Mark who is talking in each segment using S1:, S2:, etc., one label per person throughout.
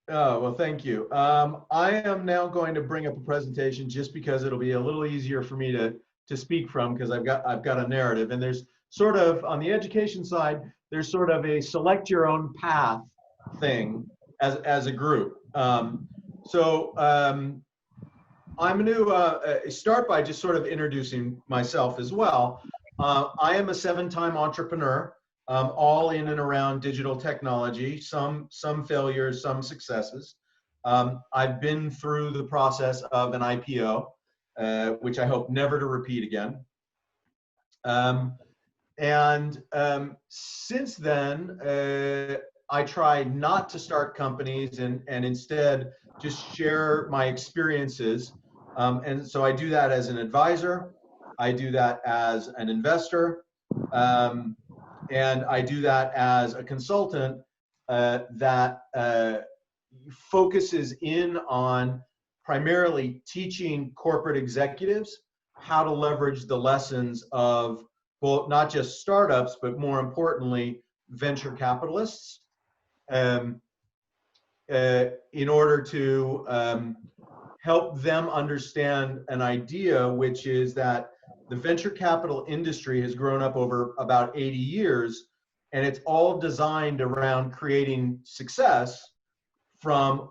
S1: Oh, well, thank you. I am now going to bring up a presentation just because it'll be a little easier for me to speak from, because I've got a narrative, and there's sort of on the education side, there's sort of a select your own path thing as a group. I'm going to start by just sort of introducing myself as well. I am a 7-time entrepreneur, all in and around digital technology, some failures, some successes. I've been through the process of an IPO, which I hope never to repeat again. Since then, I try not to start companies and instead just share my experiences. And so I do that as an advisor, I do that as an investor, and I do that as a consultant that focuses in on primarily teaching corporate executives how to leverage the lessons of, well, not just startups, but more importantly, venture capitalists, in order to help them understand an idea, which is that the venture capital industry has grown up over about 80 years, and it's all designed around creating success from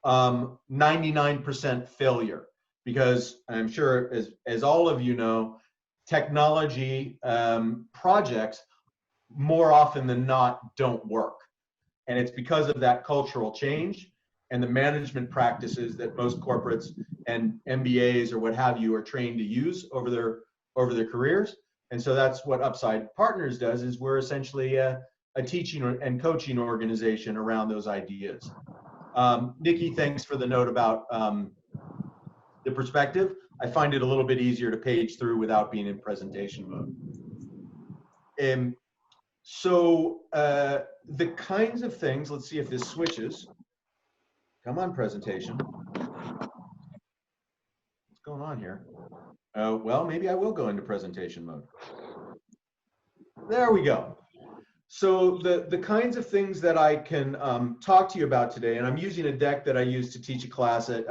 S1: 99% failure. Because I'm sure, as all of you know, technology projects more often than not don't work. And it's because of that cultural change and the management practices that most corporates and MBAs or what have you are trained to use over their careers. And so that's what Upside Partners does, is we're essentially a teaching and coaching organization around those ideas. Nikki, thanks for the note about the perspective. I find it a little bit easier to page through without being in presentation mode. So the kinds of things, let's see if this switches. Come on, presentation. What's going on here? Well, maybe I will go into presentation mode. There we go. So the kinds of things that I can talk to you about today, and I'm using a deck that I used to teach a class at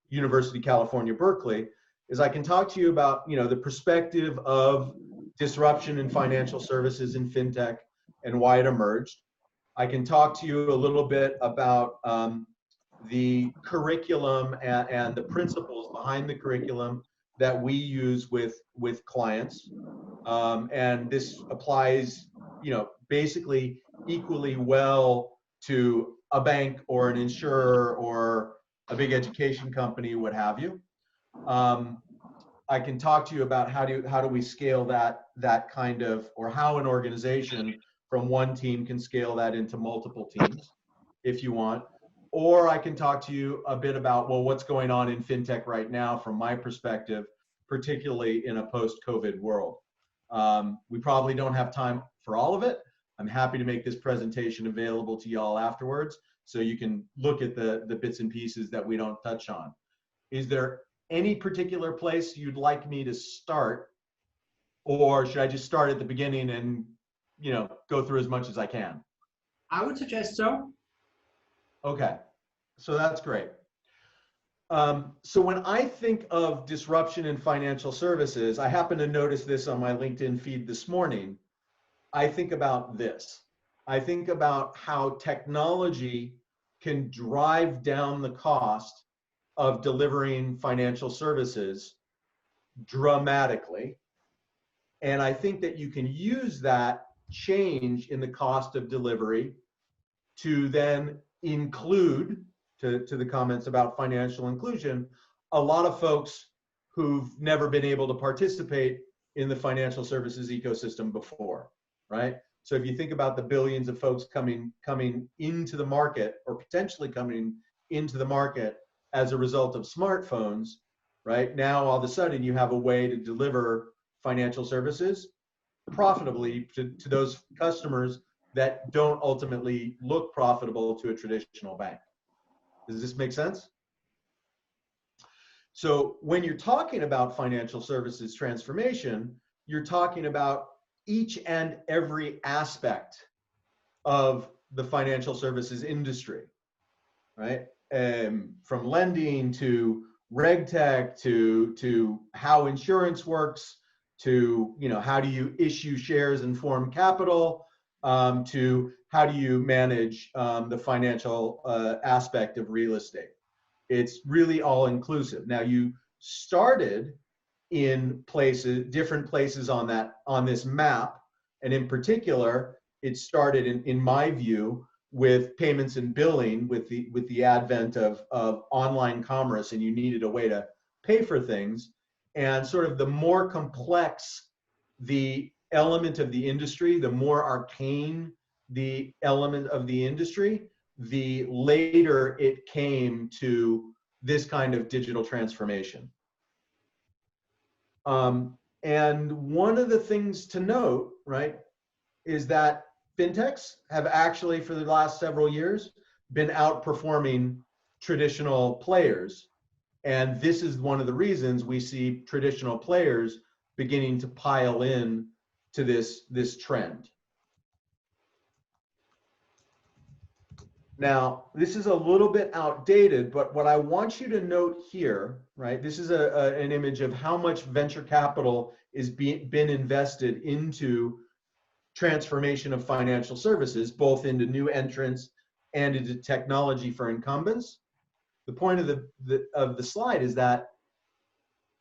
S1: University of California, Berkeley, is I can talk to you about, the perspective of disruption in financial services and fintech and why it emerged. I can talk to you a little bit about the curriculum and the principles behind the curriculum that we use with clients. And this applies, basically equally well to a bank or an insurer or a big education company, what have you. I can talk to you about how do we scale that kind of, or how an organization from one team can scale that into multiple teams, if you want. Or I can talk to you a bit about, well, what's going on in fintech right now from my perspective, particularly in a post-COVID world. We probably don't have time for all of it. I'm happy to make this presentation available to y'all afterwards, so you can look at the bits and pieces that we don't touch on. Is there any particular place you'd like me to start, or should I just start at the beginning and go through as much as I can?
S2: I would suggest so.
S1: Okay, so that's great. So when I think of disruption in financial services, I happen to notice this on my LinkedIn feed this morning. I think about this. I think about how technology can drive down the cost of delivering financial services dramatically. And I think that you can use that change in the cost of delivery to then include, to the comments about financial inclusion, a lot of folks who've never been able to participate in the financial services ecosystem before, right? So if you think about the billions of folks coming into the market, or potentially coming into the market as a result of smartphones, right? Now all of a sudden you have a way to deliver financial services profitably to those customers that don't ultimately look profitable to a traditional bank. Does this make sense? So when you're talking about financial services transformation, you're talking about each and every aspect of the financial services industry. right? From lending to reg tech to how insurance works to how do you issue shares and form capital, to how do you manage the financial aspect of real estate. It's really all inclusive. Now you started in different places on this map, and in particular, it started in my view with payments and billing with the advent of online commerce, and you needed a way to pay for things, and sort of the more complex the element of the industry, the more arcane the element of the industry, the later it came to this kind of digital transformation. And one of the things to note, right, is that fintechs have actually, for the last several years, been outperforming traditional players. And this is one of the reasons we see traditional players beginning to pile in to this trend. Now, this is a little bit outdated, but what I want you to note here, right, this is an image of how much venture capital is been invested into transformation of financial services, both into new entrants and into technology for incumbents. The point of the slide is that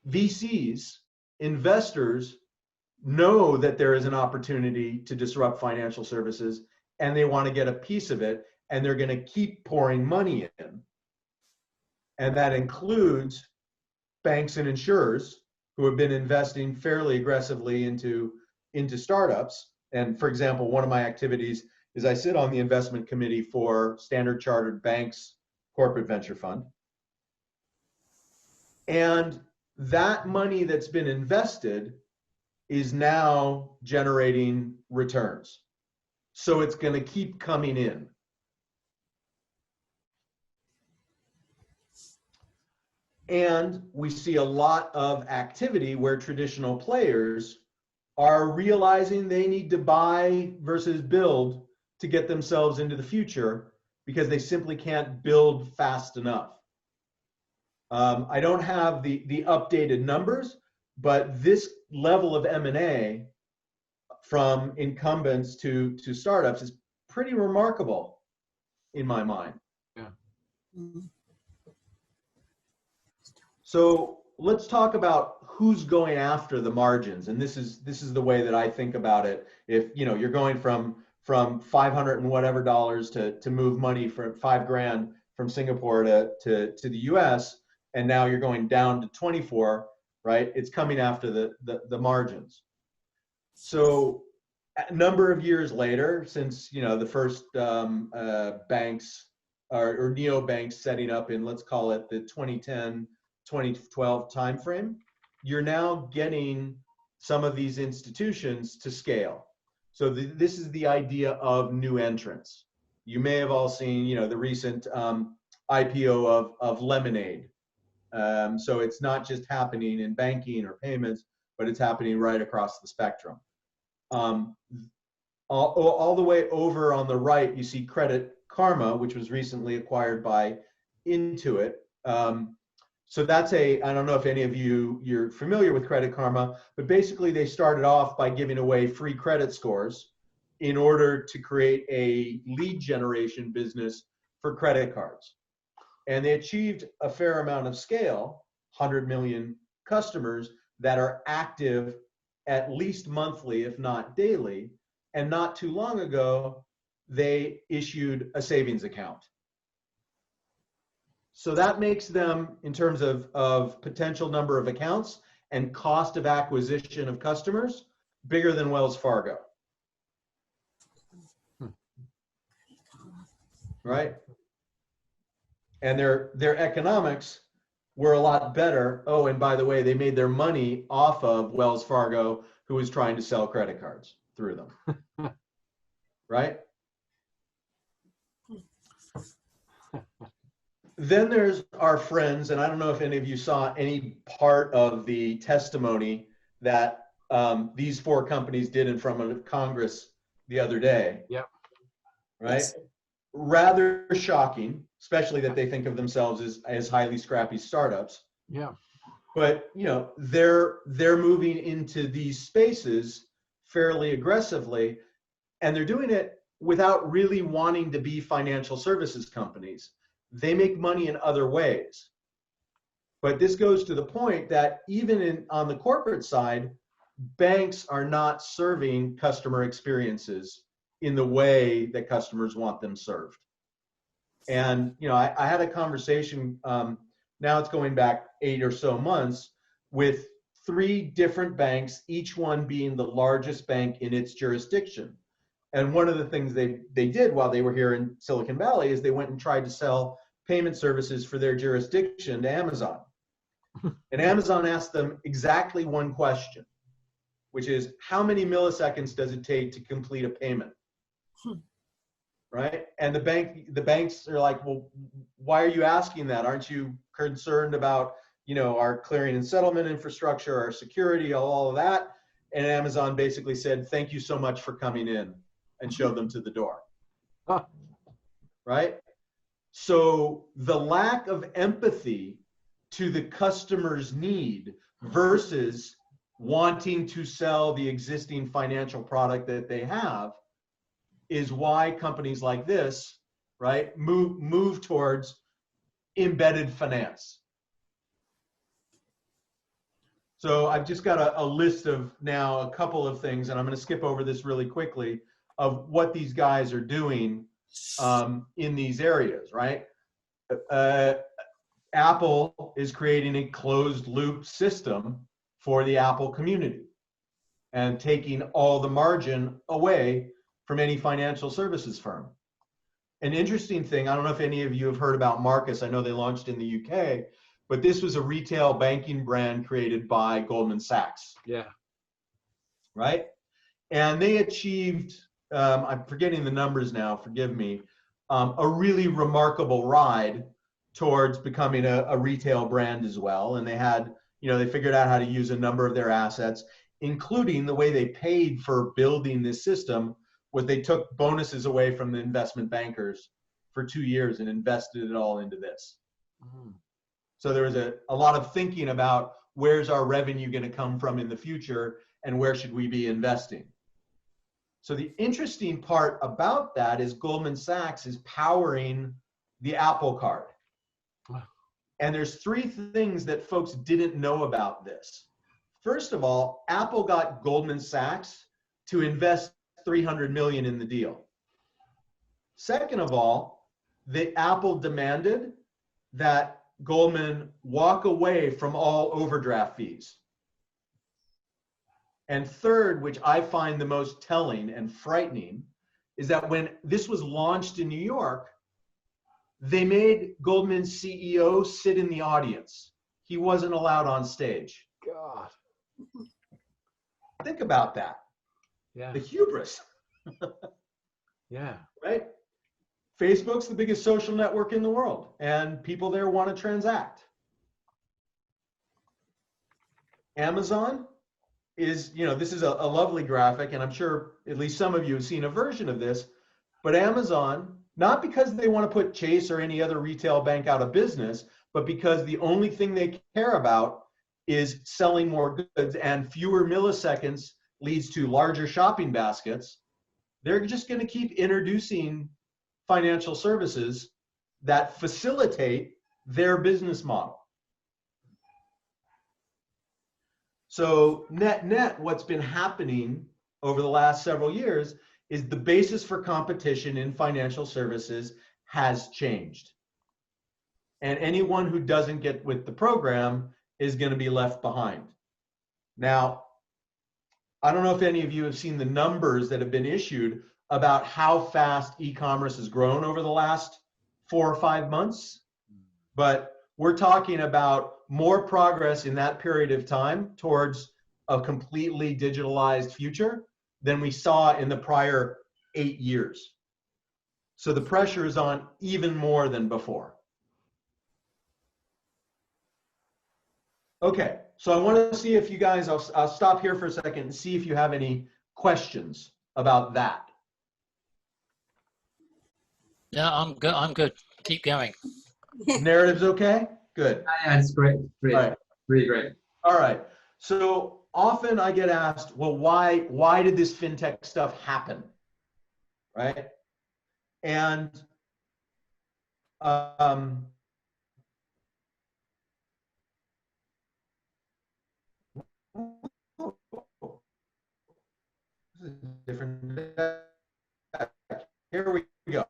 S1: VCs, investors, know that there is an opportunity to disrupt financial services, and they want to get a piece of it, and they're going to keep pouring money in. And that includes banks and insurers who have been investing fairly aggressively into startups. And for example, one of my activities is I sit on the investment committee for Standard Chartered Bank's Corporate Venture Fund. And that money that's been invested is now generating returns. So it's going to keep coming in. And we see a lot of activity where traditional players are realizing they need to buy versus build to get themselves into the future because they simply can't build fast enough. I don't have the updated numbers, but this level of M&A from incumbents to startups is pretty remarkable in my mind.
S3: Yeah.
S1: So let's talk about who's going after the margins, and this is the way that I think about it. If you're going from 500 and whatever dollars to move money for $5,000 from Singapore to the US, and now you're going down to 24, right? It's coming after the margins. So a number of years later, since the first banks or neobanks setting up in, let's call it the 2010 2012 timeframe, you're now getting some of these institutions to scale. So this is the idea of new entrants. You may have all seen, the recent IPO of Lemonade. So it's not just happening in banking or payments, but it's happening right across the spectrum. All the way over on the right, you see Credit Karma, which was recently acquired by Intuit. So that's I don't know if any of you're familiar with Credit Karma, but basically they started off by giving away free credit scores in order to create a lead generation business for credit cards. And they achieved a fair amount of scale, 100 million customers that are active at least monthly, if not daily. And not too long ago, they issued a savings account. So that makes them, in terms of potential number of accounts and cost of acquisition of customers, bigger than Wells Fargo. Right? And their economics were a lot better. Oh, and by the way, they made their money off of Wells Fargo, who was trying to sell credit cards through them. Right? Then there's our friends, and I don't know if any of you saw any part of the testimony that these four companies did in front of Congress the other day.
S3: Yep.
S1: Right?
S4: Yes.
S1: rather shocking, especially that they think of themselves as highly scrappy startups.
S3: Yeah.
S1: But they're moving into these spaces fairly aggressively, and they're doing it without really wanting to be financial services companies. They make money in other ways. But this goes to the point that even on the corporate side, banks are not serving customer experiences in the way that customers want them served. And I had a conversation, now it's going back 8 or so months, with 3 different banks, each one being the largest bank in its jurisdiction. And one of the things they did while they were here in Silicon Valley is they went and tried to sell payment services for their jurisdiction to Amazon. And Amazon asked them exactly one question, which is, how many milliseconds does it take to complete a payment? Right? And the banks are like, well, why are you asking that? Aren't you concerned about, our clearing and settlement infrastructure, our security, all of that? And Amazon basically said, thank you so much for coming in, and showed them to the door.
S3: Huh.
S1: Right? So the lack of empathy to the customer's need versus wanting to sell the existing financial product that they have is why companies like this, right, move towards embedded finance. So I've just got a list of now a couple of things, and I'm going to skip over this really quickly, of what these guys are doing in these areas, right? Apple is creating a closed loop system for the Apple community and taking all the margin away from any financial services firm. An interesting thing, I don't know if any of you have heard about Marcus. I know they launched in the UK, but this was a retail banking brand created by Goldman Sachs.
S3: Yeah.
S1: Right? And they achieved, I'm forgetting the numbers now, forgive me, a really remarkable ride towards becoming a retail brand as well. And they had, they figured out how to use a number of their assets, including the way they paid for building this system was they took bonuses away from the investment bankers for 2 years and invested it all into this.
S3: Mm.
S1: So there was a lot of thinking about where's our revenue going to come from in the future and where should we be investing. So the interesting part about that is Goldman Sachs is powering the Apple Card. And there's 3 things that folks didn't know about this. First of all, Apple got Goldman Sachs to invest $300 million in the deal. Second of all, Apple demanded that Goldman walk away from all overdraft fees. And third, which I find the most telling and frightening, is that when this was launched in New York, they made Goldman's CEO sit in the audience. He wasn't allowed on stage.
S3: God.
S1: Think about that.
S3: Yeah.
S1: The hubris.
S3: Yeah.
S1: Right? Facebook's the biggest social network in the world, and people there want to transact. Amazon is, this is a lovely graphic, and I'm sure at least some of you have seen a version of this, but Amazon, not because they want to put Chase or any other retail bank out of business, but because the only thing they care about is selling more goods, and fewer milliseconds leads to larger shopping baskets. They're just going to keep introducing financial services that facilitate their business model. So net, what's been happening over the last several years is the basis for competition in financial services has changed. And anyone who doesn't get with the program is going to be left behind. Now, I don't know if any of you have seen the numbers that have been issued about how fast e-commerce has grown over the last 4 or 5 months, but we're talking about more progress in that period of time towards a completely digitalized future than we saw in the prior 8 years. So the pressure is on even more than before. Okay, so I want to see if you guys, I'll stop here for a second and see if you have any questions about that.
S4: Yeah, I'm good. I'm good. Keep going.
S1: Narrative's okay? Good.
S2: Yeah, it's great. Great.
S1: All right.
S2: Really great.
S1: All right. So often I get asked, well, why did this fintech stuff happen? Right? And um, this is different. Here we go.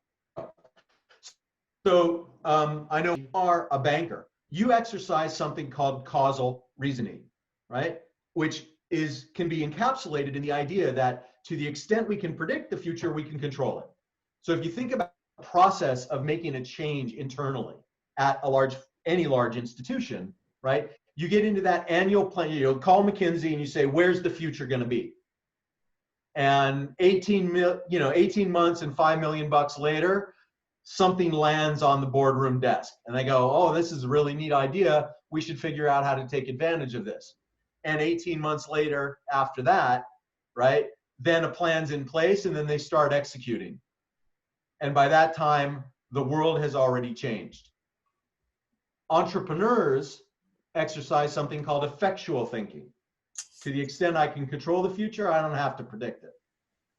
S1: So I know you are a banker. You exercise something called causal reasoning, right? Which can be encapsulated in the idea that to the extent we can predict the future, we can control it. So if you think about the process of making a change internally at any large institution, right? You get into that annual plan, you call McKinsey and you say, where's the future going to be? And 18 months and $5 million later, something lands on the boardroom desk and they go, oh, this is a really neat idea. We should figure out how to take advantage of this. And 18 months later after that, right, then a plan's in place and then they start executing. And by that time, the world has already changed. Entrepreneurs exercise something called effectual thinking. To the extent I can control the future, I don't have to predict it.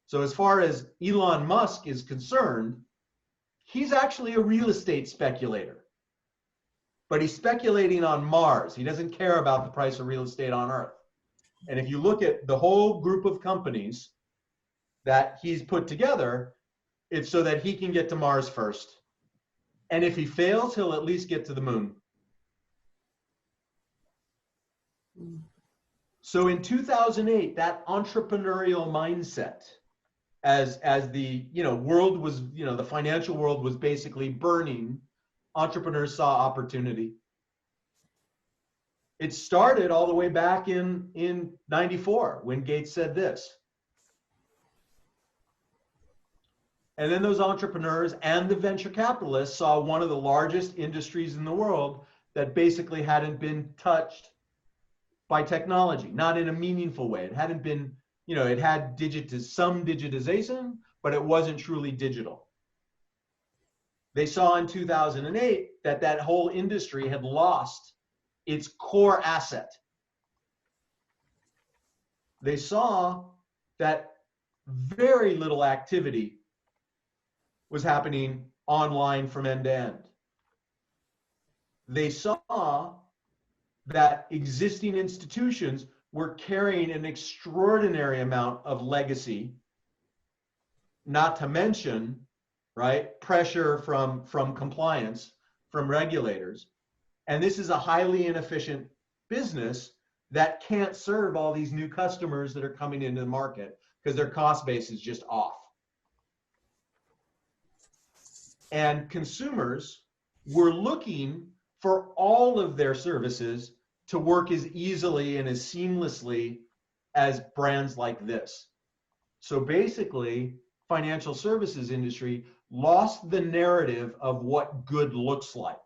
S1: So as far as Elon Musk is concerned, he's actually a real estate speculator, but he's speculating on Mars. He doesn't care about the price of real estate on Earth. And if you look at the whole group of companies that he's put together, it's so that he can get to Mars first. And if he fails, he'll at least get to the moon. So in 2008, that entrepreneurial mindset, as the world was, the financial world was basically burning, entrepreneurs saw opportunity. It started all the way back in 94 when Gates said this. And then those entrepreneurs and the venture capitalists saw one of the largest industries in the world that basically hadn't been touched by technology, not in a meaningful way. It hadn't been, it had some digitization, but it wasn't truly digital. They saw in 2008 that whole industry had lost its core asset. They saw that very little activity was happening online from end to end. They saw that existing institutions were carrying an extraordinary amount of legacy, not to mention, right, pressure from compliance, from regulators. And this is a highly inefficient business that can't serve all these new customers that are coming into the market because their cost base is just off. And consumers were looking for all of their services to work as easily and as seamlessly as brands like this. So basically, financial services industry lost the narrative of what good looks like.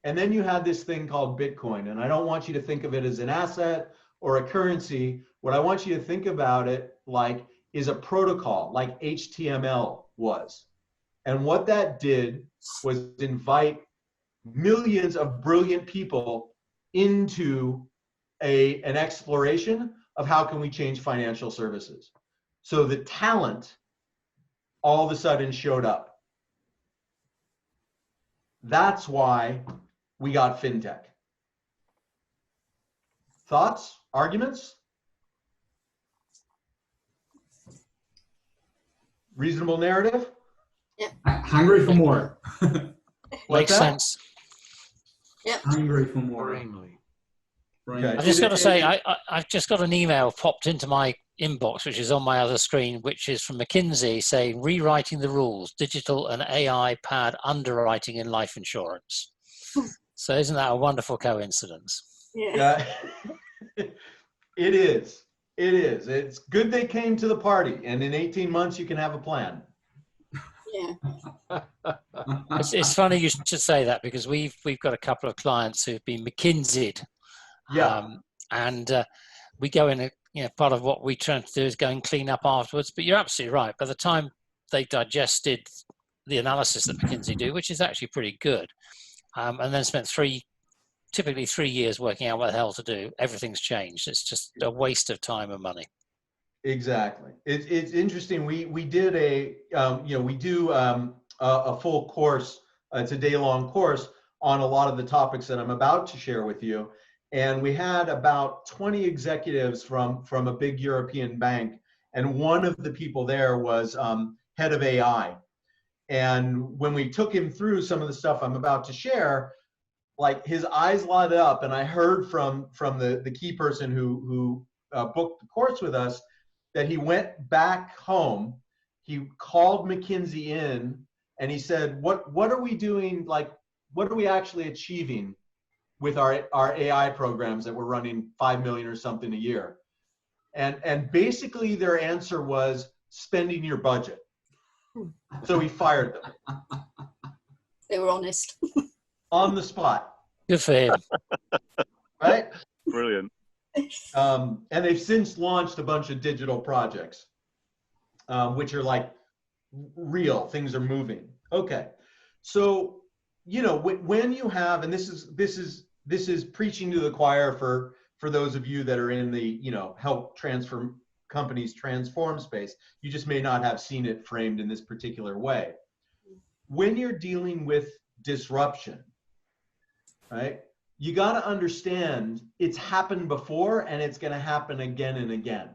S1: And then you had this thing called Bitcoin, and I don't want you to think of it as an asset or a currency. What I want you to think about it like is a protocol, like HTML was. And what that did was invite millions of brilliant people into an exploration of how can we change financial services. So the talent all of a sudden showed up. That's why we got fintech. Thoughts? Arguments? Reasonable narrative?
S2: Hungry for more.
S4: Makes sense.
S5: Yep.
S2: Hungry for more.
S3: Extremely.
S1: Okay.
S4: I just got to say, I've just got an email popped into my inbox, which is on my other screen, which is from McKinsey saying, rewriting the rules, digital and AI-powered underwriting in life insurance. So isn't that a wonderful coincidence?
S5: Yeah.
S1: It is. It is. It's good they came to the party, and in 18 months you can have a plan.
S5: Yeah.
S4: It's funny you should say that because we've got a couple of clients who've been McKinsey'd.
S1: Yeah.
S4: And we go in part of what we try to do is go and clean up afterwards. But you're absolutely right. By the time they digested the analysis that McKinsey do, which is actually pretty good, and then spent typically 3 years working out what the hell to do, everything's changed. It's just a waste of time and money.
S1: Exactly. It's interesting. We did we do a full course. It's a day-long course on a lot of the topics that I'm about to share with you. And we had about 20 executives from a big European bank. And one of the people there was head of AI. And when we took him through some of the stuff I'm about to share, like his eyes lighted up. And I heard from the key person who booked the course with us that he went back home. He called McKinsey in and he said, what are we doing? Like, what are we actually achieving with our AI programs that we're running 5 million or something a year? And basically their answer was spending your budget. So he fired them.
S5: They were honest.
S1: On the spot.
S4: Good for him.
S1: Right?
S6: Brilliant.
S1: And they've since launched a bunch of digital projects, which are like real, things are moving. Okay. So, when you have, and this is preaching to the choir for those of you that are in the, help transform companies transform space, you just may not have seen it framed in this particular way. When you're dealing with disruption, right? You got to understand it's happened before and it's going to happen again and again.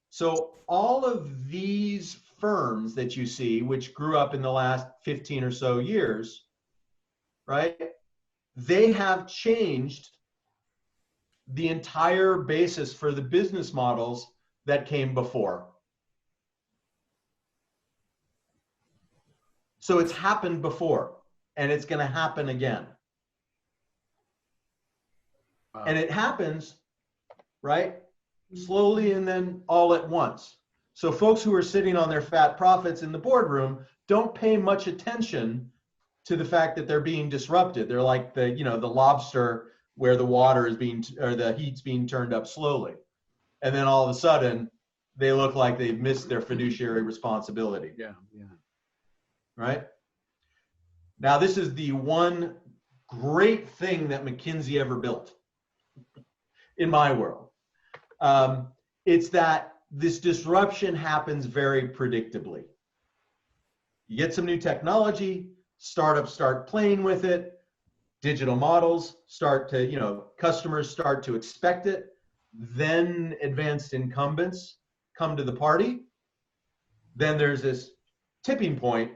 S1: So all of these firms that you see, which grew up in the last 15 or so years, right? They have changed the entire basis for the business models that came before. So it's happened before and it's going to happen again.
S3: Wow.
S1: And it happens, right, slowly and then all at once. So folks who are sitting on their fat profits in the boardroom don't pay much attention to the fact that they're being disrupted. They're like the lobster where the water is the heat's being turned up slowly. And then all of a sudden they look like they've missed their fiduciary responsibility.
S3: Yeah.
S1: Right? Now, this is the one great thing that McKinsey ever built in my world. It's that this disruption happens very predictably. You get some new technology, startups start playing with it, digital models start to, customers start to expect it, then advanced incumbents come to the party. Then there's this tipping point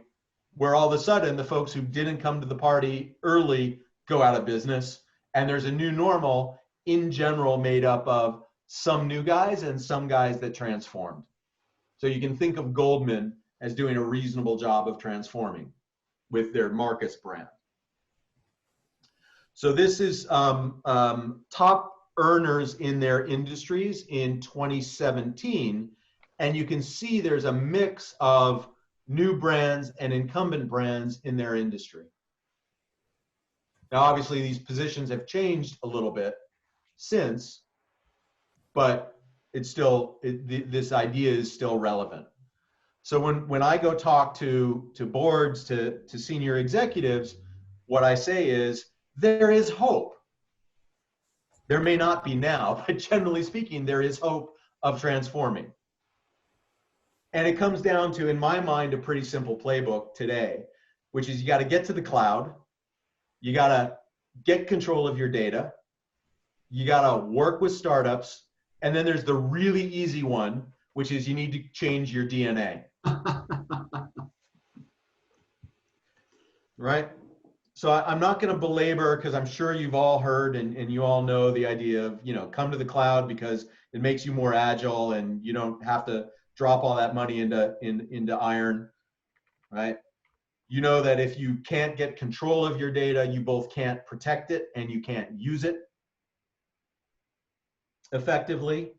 S1: where all of a sudden the folks who didn't come to the party early go out of business, and there's a new normal in general made up of some new guys and some guys that transformed. So you can think of Goldman as doing a reasonable job of transforming with their Marcus brand. So this is top earners in their industries in 2017. And you can see there's a mix of new brands and incumbent brands in their industry. Now, obviously, these positions have changed a little bit since, but it's still, this idea is still relevant. So when I go talk to boards, to senior executives, what I say is, there is hope. There may not be now, but generally speaking, there is hope of transforming. And it comes down to, in my mind, a pretty simple playbook today, which is you got to get to the cloud, you got to get control of your data, you got to work with startups, and then there's the really easy one, which is you need to change your DNA. Right? So I'm not going to belabor, because I'm sure you've all heard and you all know the idea of, come to the cloud because it makes you more agile and you don't have to drop all that money into iron, right? You know that if you can't get control of your data, you both can't protect it and you can't use it effectively.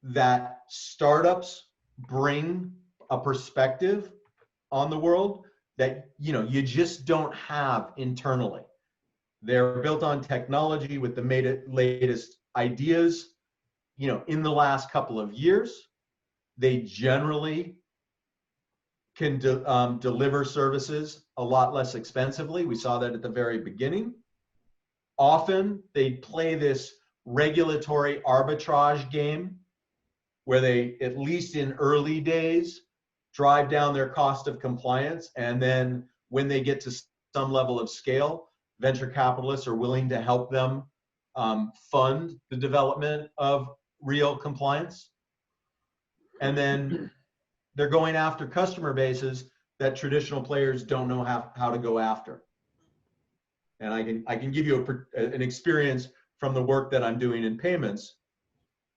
S1: That startups bring a perspective on the world that you just don't have internally. They're built on technology with the latest ideas, in the last couple of years, they generally can deliver services a lot less expensively. We saw that at the very beginning. Often they play this regulatory arbitrage game where they, at least in early days, drive down their cost of compliance. And then when they get to some level of scale, venture capitalists are willing to help them fund the development of real compliance. And then they're going after customer bases that traditional players don't know how to go after. And I can give you an experience from the work that I'm doing in payments.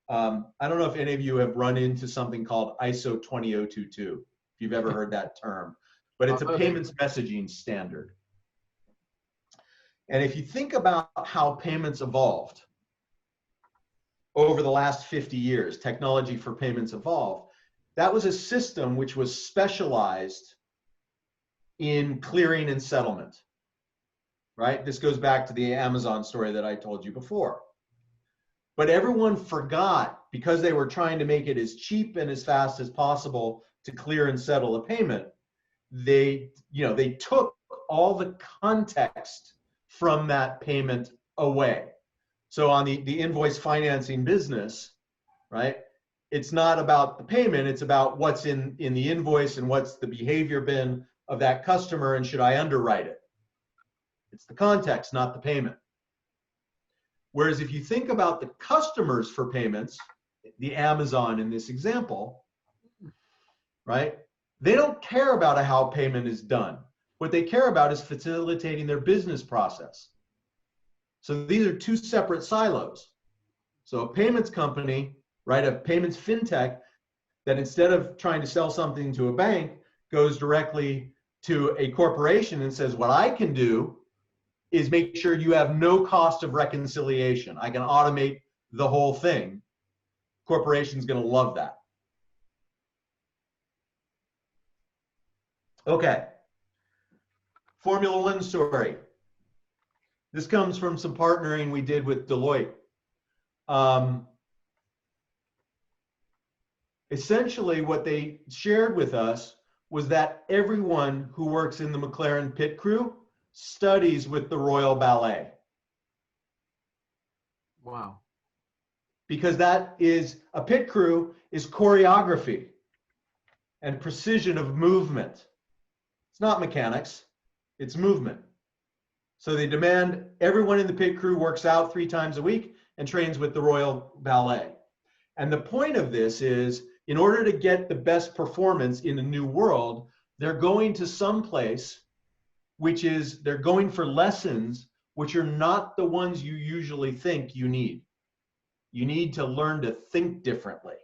S1: I don't know if any of you have run into something called ISO 20022, if you've ever heard that term, but it's a payments messaging standard. And if you think about how payments evolved over the last 50 years, technology for payments evolved, that was a system which was specialized in clearing and settlement, right? This goes back to the Amazon story that I told you before. But everyone forgot, because they were trying to make it as cheap and as fast as possible to clear and settle a payment, they took all the context from that payment away. So on the invoice financing business, right? It's not about the payment, it's about what's in the invoice and what's the behavior been of that customer and should I underwrite it. It's the context, not the payment. Whereas if you think about the customers for payments, the Amazon in this example, right? They don't care about how payment is done. What they care about is facilitating their business process. So these are two separate silos. So a payments company, right, a payments fintech that instead of trying to sell something to a bank goes directly to a corporation and says, what I can do is make sure you have no cost of reconciliation. I can automate the whole thing. Corporation's going to love that. Okay. Formula One story. This comes from some partnering we did with Deloitte. Essentially, what they shared with us was that everyone who works in the McLaren pit crew studies with the Royal Ballet.
S3: Wow.
S1: Because that is, a pit crew is choreography and precision of movement. It's not mechanics, it's movement. So they demand everyone in the pit crew works out 3 times a week and trains with the Royal Ballet. And the point of this is, in order to get the best performance in a new world, they're going to some place, which is they're going for lessons which are not the ones you usually think you need. You need to learn to think differently.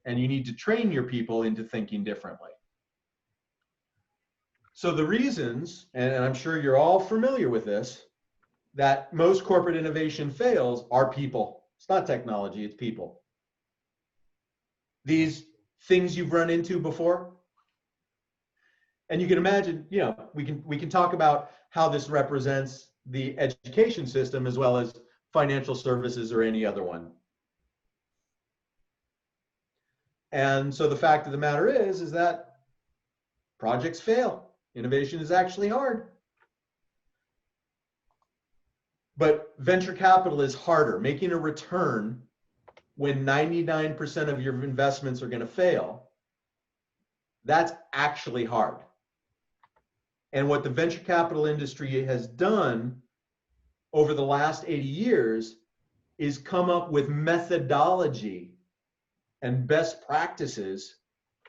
S1: And you need to train your people into thinking differently. So the reasons, and I'm sure you're all familiar with this, that most corporate innovation fails are people. It's not technology, it's people. These things you've run into before. And you can imagine, we can talk about how this represents the education system as well as financial services or any other one. And so the fact of the matter is that projects fail. Innovation is actually hard. But venture capital is harder. Making a return when 99% of your investments are going to fail, that's actually hard. And what the venture capital industry has done over the last 80 years is come up with methodology and best practices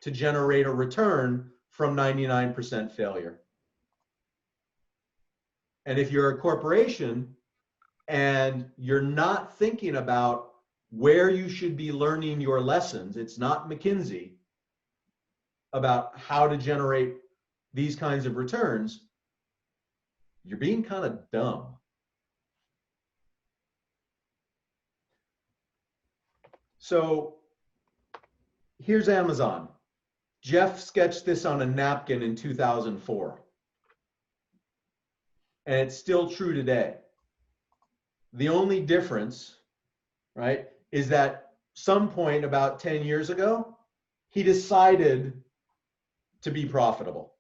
S1: to generate a return from 99% failure. And if you're a corporation and you're not thinking about where you should be learning your lessons, it's not McKinsey, about how to generate these kinds of returns, you're being kind of dumb. So here's Amazon. Jeff sketched this on a napkin in 2004. And it's still true today. The only difference, right, is that some point about 10 years ago, he decided to be profitable.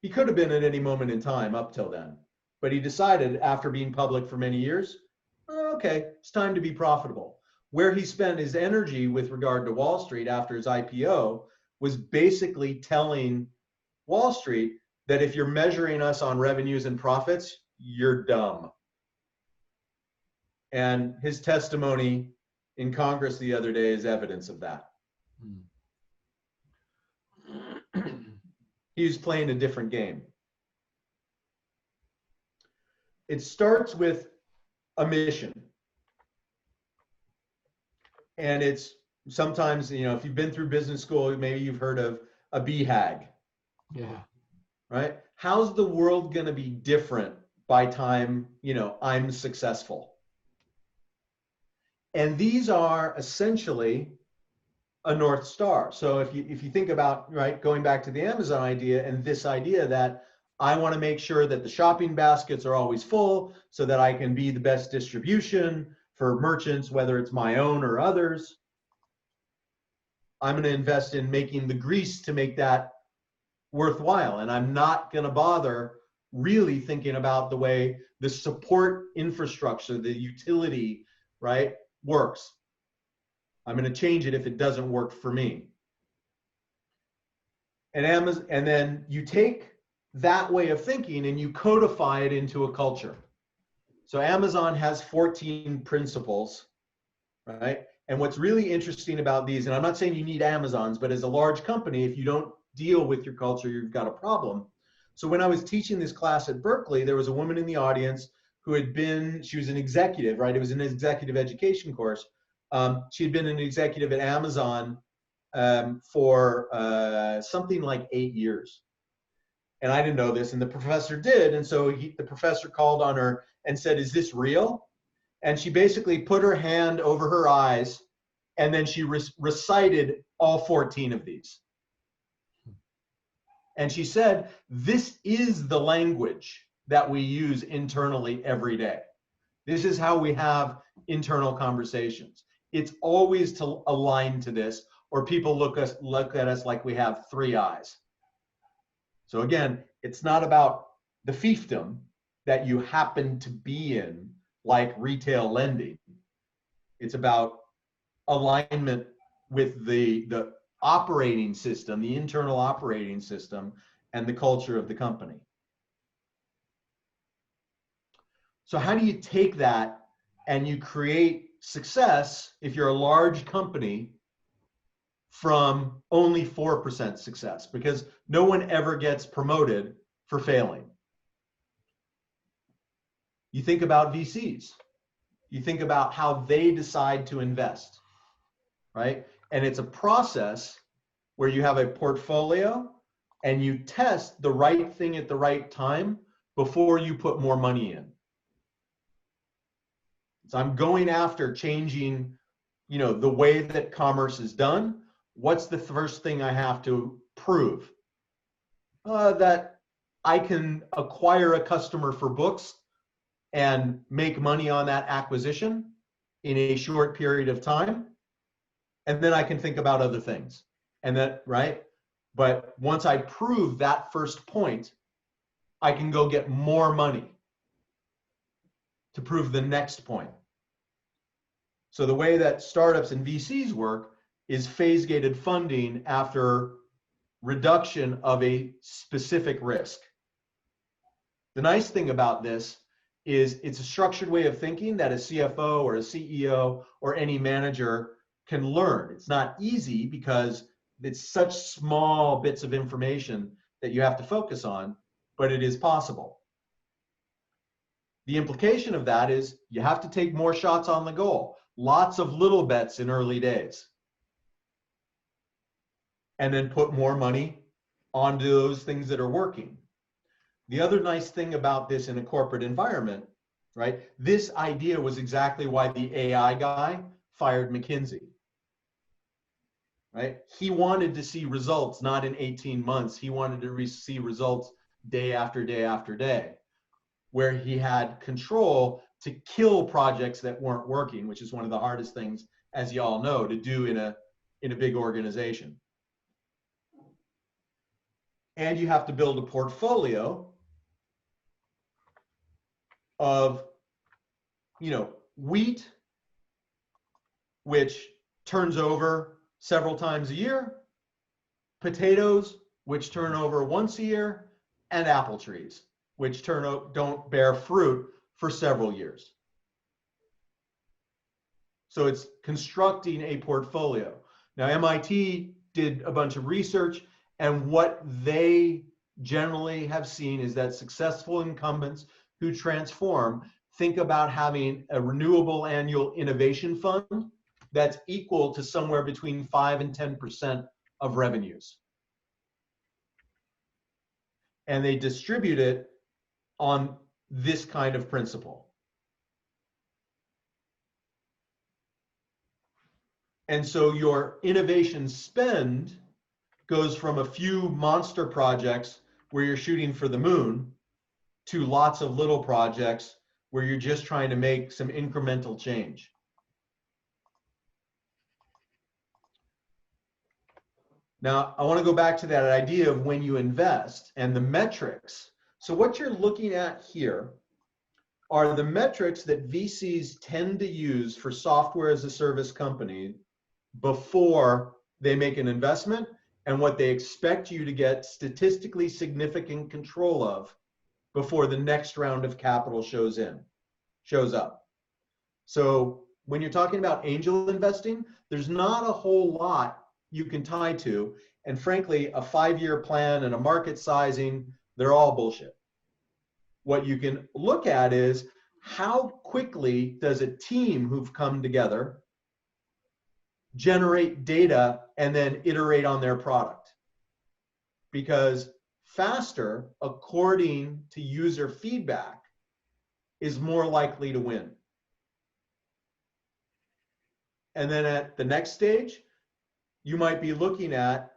S1: He could have been at any moment in time up till then, but he decided after being public for many years, okay, it's time to be profitable. Where he spent his energy with regard to Wall Street after his IPO was basically telling Wall Street that if you're measuring us on revenues and profits, you're dumb. And his testimony in Congress the other day is evidence of that. He was playing a different game. It starts with a mission. And it's sometimes, you know, if you've been through business school, maybe you've heard of a BHAG.
S3: Yeah.
S1: Right? How's the world going to be different by time, you know, I'm successful? And these are essentially a North Star. So if you think about, right, going back to the Amazon idea and this idea that I want to make sure that the shopping baskets are always full so that I can be the best distribution for merchants, whether it's my own or others. I'm going to invest in making the grease to make that worthwhile. And I'm not going to bother really thinking about the way the support infrastructure, the utility, right, works. I'm going to change it if it doesn't work for me. And Amazon, and then you take that way of thinking and you codify it into a culture. So Amazon has 14 principles, right? And what's really interesting about these, and I'm not saying you need Amazons, but as a large company, if you don't deal with your culture, you've got a problem. So when I was teaching this class at Berkeley, there was a woman in the audience who had been, she was an executive, right? It was an executive education course. She had been an executive at Amazon for something like 8 years. And I didn't know this, and the professor did. And so the professor called on her and said, "Is this real?" And she basically put her hand over her eyes, and then she recited all 14 of these. And she said, "This is the language that we use internally every day. This is how we have internal conversations. It's always to align to this, or people look at us like we have 3 eyes." So again, it's not about the fiefdom that you happen to be in, like retail lending. It's about alignment with the operating system, the internal operating system, and the culture of the company. So how do you take that and you create success if you're a large company from only 4% success? Because no one ever gets promoted for failing. You think about VCs. You think about how they decide to invest, right? And it's a process where you have a portfolio and you test the right thing at the right time before you put more money in. So I'm going after changing, you know, the way that commerce is done. What's the first thing I have to prove? That I can acquire a customer for books and make money on that acquisition in a short period of time. And then I can think about other things. And that, right? But once I prove that first point, I can go get more money to prove the next point. So the way that startups and VCs work is phase-gated funding after reduction of a specific risk. The nice thing about this is it's a structured way of thinking that a CFO or a CEO or any manager can learn. It's not easy because it's such small bits of information that you have to focus on, but it is possible. The implication of that is you have to take more shots on the goal. Lots of little bets in early days. And then put more money onto those things that are working. The other nice thing about this in a corporate environment, right? This idea was exactly why the AI guy fired McKinsey, right? He wanted to see results, not in 18 months. He wanted to see results day after day after day, where he had control to kill projects that weren't working, which is one of the hardest things as you all know, to do in a big organization. And you have to build a portfolio of, wheat, which turns over several times a year, potatoes, which turn over once a year, and apple trees, which don't bear fruit for several years. So it's constructing a portfolio. Now, MIT did a bunch of research, and what they generally have seen is that successful incumbents who transform think about having a renewable annual innovation fund that's equal to somewhere between 5 and 10% of revenues. And they distribute it on this kind of principle. And so your innovation spend goes from a few monster projects where you're shooting for the moon to lots of little projects where you're just trying to make some incremental change. Now, I want to go back to that idea of when you invest and the metrics. So what you're looking at here are the metrics that VCs tend to use for software as a service company before they make an investment, and what they expect you to get statistically significant control of before the next round of capital shows up. So when you're talking about angel investing, there's not a whole lot you can tie to. And frankly, a 5-year plan and a market sizing, they're all bullshit. What you can look at is how quickly does a team who've come together generate data and then iterate on their product? Because faster, according to user feedback, is more likely to win. And then at the next stage, you might be looking at,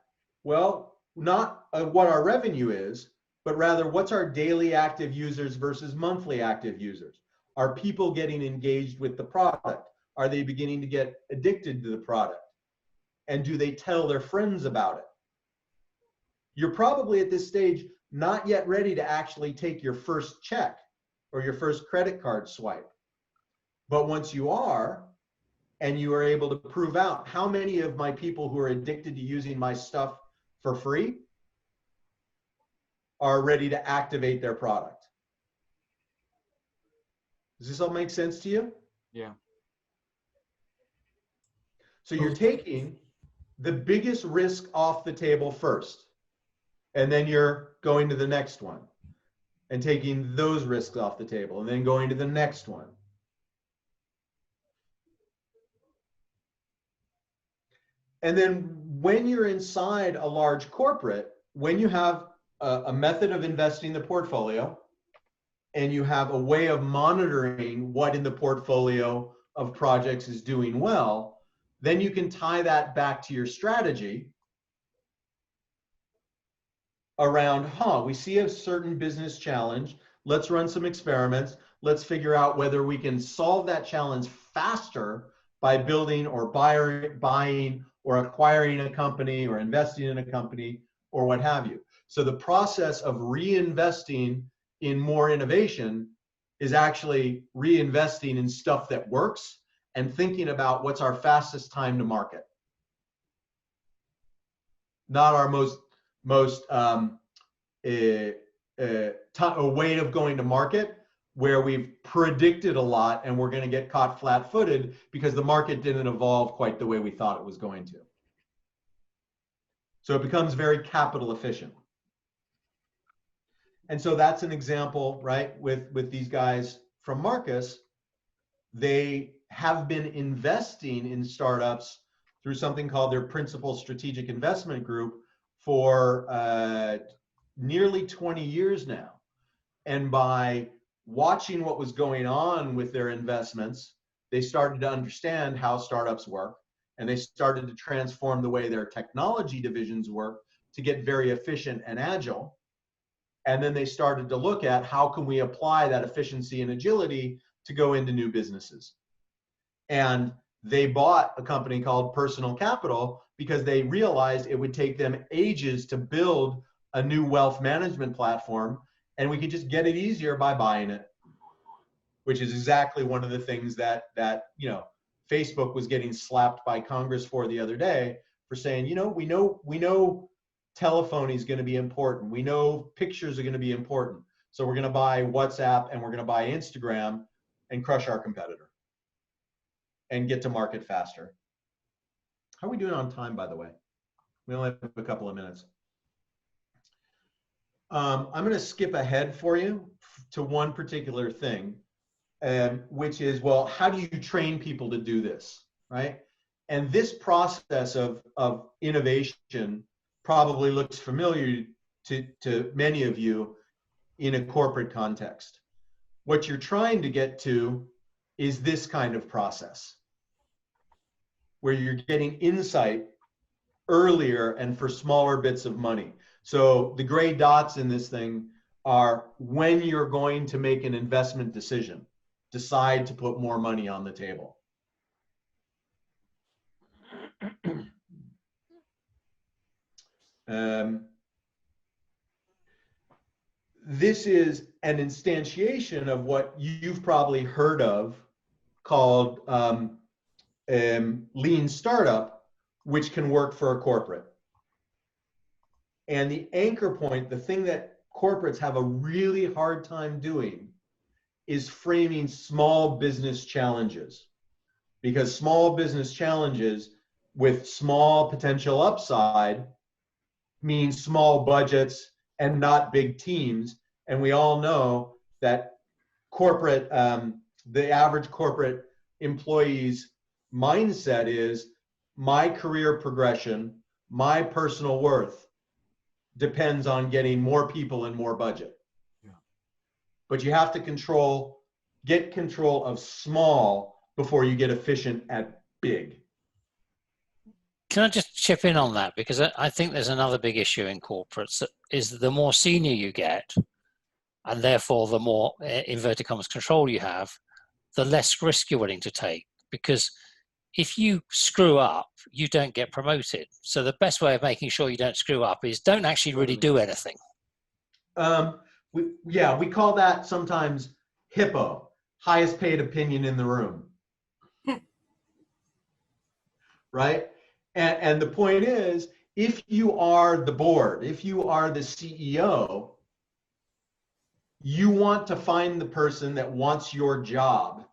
S1: well, not what our revenue is, but rather what's our daily active users versus monthly active users? Are people getting engaged with the product? Are they beginning to get addicted to the product? And do they tell their friends about it? You're probably at this stage not yet ready to actually take your first check or your first credit card swipe. But once you are, and you are able to prove out how many of my people who are addicted to using my stuff for free are ready to activate their product. Does this all make sense to you?
S3: Yeah.
S1: So you're taking the biggest risk off the table first, and then you're going to the next one and taking those risks off the table, and then going to the next one. And then when you're inside a large corporate, when you have a method of investing the portfolio, and you have a way of monitoring what in the portfolio of projects is doing well, then you can tie that back to your strategy around, we see a certain business challenge. Let's run some experiments. Let's figure out whether we can solve that challenge faster by building or buying or acquiring a company or investing in a company or what have you. So the process of reinvesting in more innovation is actually reinvesting in stuff that works and thinking about what's our fastest time to market. Not our most a way of going to market where we've predicted a lot and we're going to get caught flat-footed because the market didn't evolve quite the way we thought it was going to. So it becomes very capital efficient. And so that's an example, right, with these guys from Marcus. They have been investing in startups through something called their Principal Strategic Investment Group for nearly 20 years now. And by watching what was going on with their investments, they started to understand how startups work, and they started to transform the way their technology divisions work to get very efficient and agile. And then they started to look at how can we apply that efficiency and agility to go into new businesses. And they bought a company called Personal Capital because they realized it would take them ages to build a new wealth management platform, and we could just get it easier by buying it, which is exactly one of the things that Facebook was getting slapped by Congress for the other day, for saying, we know telephony is going to be important. We know pictures are going to be important. So we're going to buy WhatsApp and we're going to buy Instagram and crush our competitor and get to market faster. How are we doing on time, by the way? We only have a couple of minutes. I'm going to skip ahead for you to one particular thing, which is, well, how do you train people to do this, right? And this process of innovation probably looks familiar to many of you in a corporate context. What you're trying to get to is this kind of process, where you're getting insight earlier and for smaller bits of money. So the gray dots in this thing are when you're going to make an investment decision, decide to put more money on the table. This is an instantiation of what you've probably heard of called lean startup, which can work for a corporate. And the anchor point, the thing that corporates have a really hard time doing, is framing small business challenges. Because small business challenges with small potential upside means small budgets and not big teams. And we all know that corporate, the average corporate employee's mindset is, my career progression, my personal worth depends on getting more people and more budget. Yeah. But you have to get control of small before you get efficient at big.
S4: Can I just chip in on that? Because I think there's another big issue in corporates, is the more senior you get, and therefore the more inverted commas control you have, the less risk you're willing to take. Because if you screw up, you don't get promoted. So the best way of making sure you don't screw up is don't actually really do anything.
S1: We call that sometimes HIPPO, highest paid opinion in the room. Right? And the point is, if you are the board, if you are the CEO, you want to find the person that wants your job,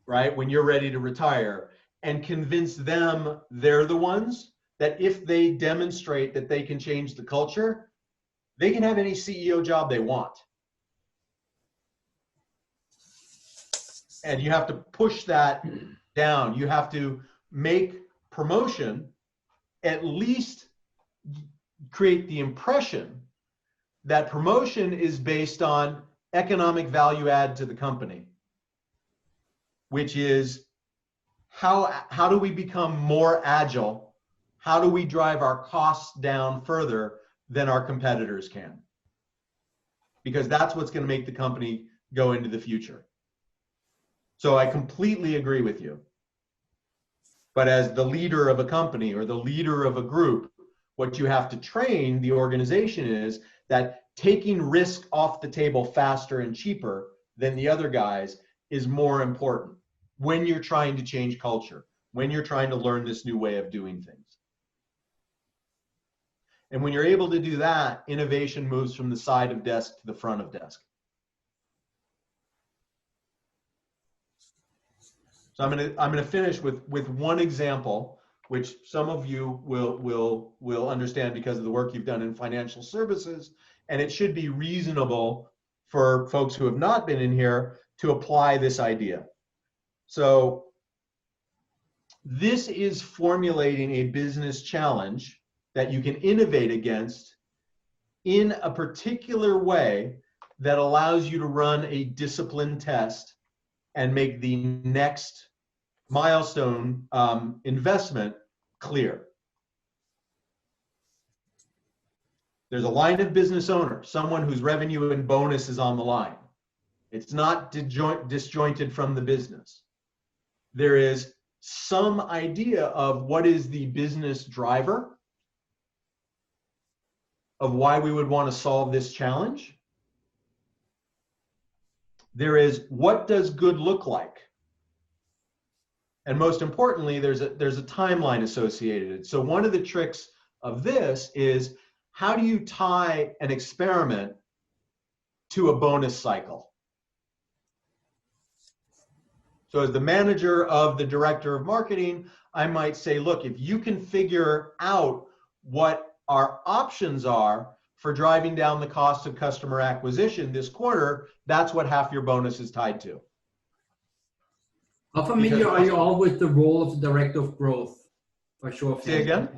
S1: right, when you're ready to retire, and convince them they're the ones that if they demonstrate that they can change the culture, they can have any CEO job they want. And you have to push that down. You have to make promotion at least create the impression that promotion is based on economic value add to the company, which is how do we become more agile? How do we drive our costs down further than our competitors can? Because that's what's going to make the company go into the future. So I completely agree with you. But as the leader of a company or the leader of a group, what you have to train the organization is that taking risk off the table faster and cheaper than the other guys is more important when you're trying to change culture, when you're trying to learn this new way of doing things. And when you're able to do that, innovation moves from the side of desk to the front of desk. So I'm gonna finish with one example, which some of you will understand because of the work you've done in financial services, and it should be reasonable for folks who have not been in here to apply this idea. So this is formulating a business challenge that you can innovate against in a particular way that allows you to run a discipline test and make the next milestone investment clear. There's a line of business owner, someone whose revenue and bonus is on the line. It's not disjointed from the business. there is some idea of what is the business driver of why we would want to solve this challenge. There is what does good look like? And most importantly, there's a timeline associated. So one of the tricks of this is, how do you tie an experiment to a bonus cycle? So as the manager of the director of marketing, I might say, look, if you can figure out what our options are for driving down the cost of customer acquisition this quarter, that's what half your bonus is tied to.
S2: How familiar are you all with the role of the director of growth? For sure.
S1: Say again?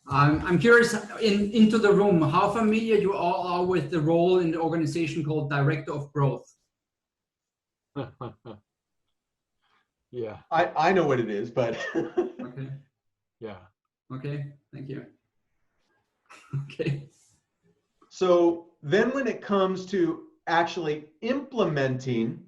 S2: I'm curious, into the room, how familiar you all are with the role in the organization called director of growth?
S3: Yeah.
S1: I know what it is, but
S2: Okay.
S3: Yeah.
S2: Okay. Thank you. Okay.
S1: So then when it comes to actually implementing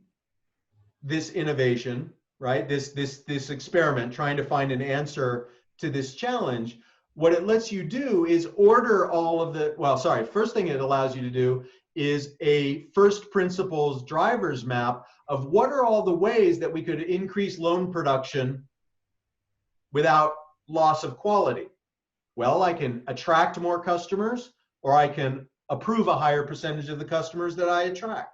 S1: this innovation, right, this experiment, trying to find an answer to this challenge, what it lets you do is order all of the, first thing it allows you to do is a first principles driver's map of what are all the ways that we could increase loan production without loss of quality. Well, I can attract more customers, or I can approve a higher percentage of the customers that I attract.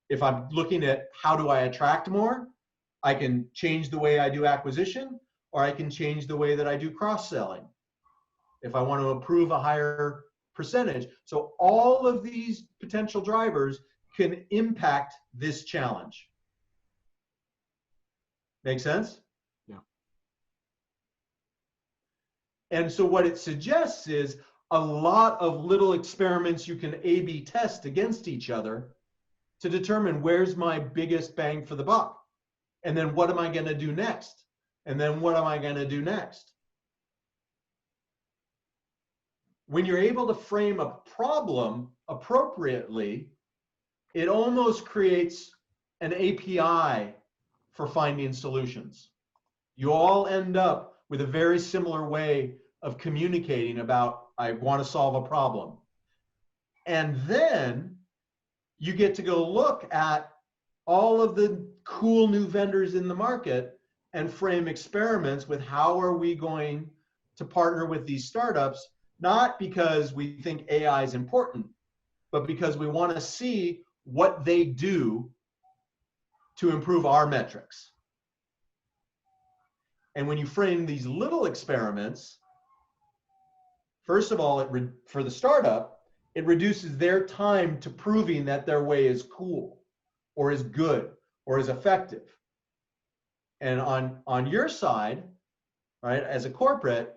S1: If I'm looking at how do I attract more, I can change the way I do acquisition, or I can change the way that I do cross-selling if I want to approve a higher percentage. So all of these potential drivers can impact this challenge. Make sense?
S3: Yeah.
S1: And so what it suggests is a lot of little experiments you can A/B test against each other to determine where's my biggest bang for the buck. And then what am I going to do next? And then what am I going to do next? When you're able to frame a problem appropriately, it almost creates an API for finding solutions. You all end up with a very similar way of communicating about, I want to solve a problem. And then you get to go look at all of the cool new vendors in the market and frame experiments with how are we going to partner with these startups, not because we think AI is important, but because we want to see what they do to improve our metrics. And when you frame these little experiments, first of all, for the startup, it reduces their time to proving that their way is cool or is good or is effective. And on your side, right, as a corporate,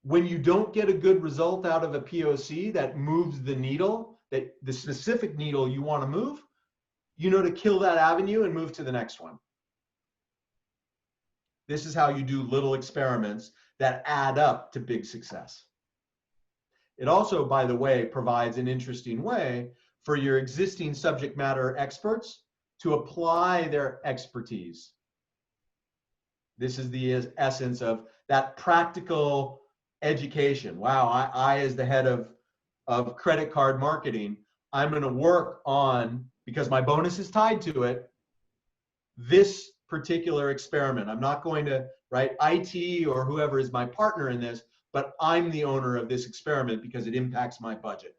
S1: when you don't get a good result out of a POC that moves the needle, that the specific needle you want to move, you know to kill that avenue and move to the next one. This is how you do little experiments that add up to big success. It also, by the way, provides an interesting way for your existing subject matter experts to apply their expertise. This is the essence of that practical education. Wow, I as the head of credit card marketing, I'm going to work on, because my bonus is tied to it, this particular experiment. I'm not going to, right, IT or whoever is my partner in this, but I'm the owner of this experiment because it impacts my budget.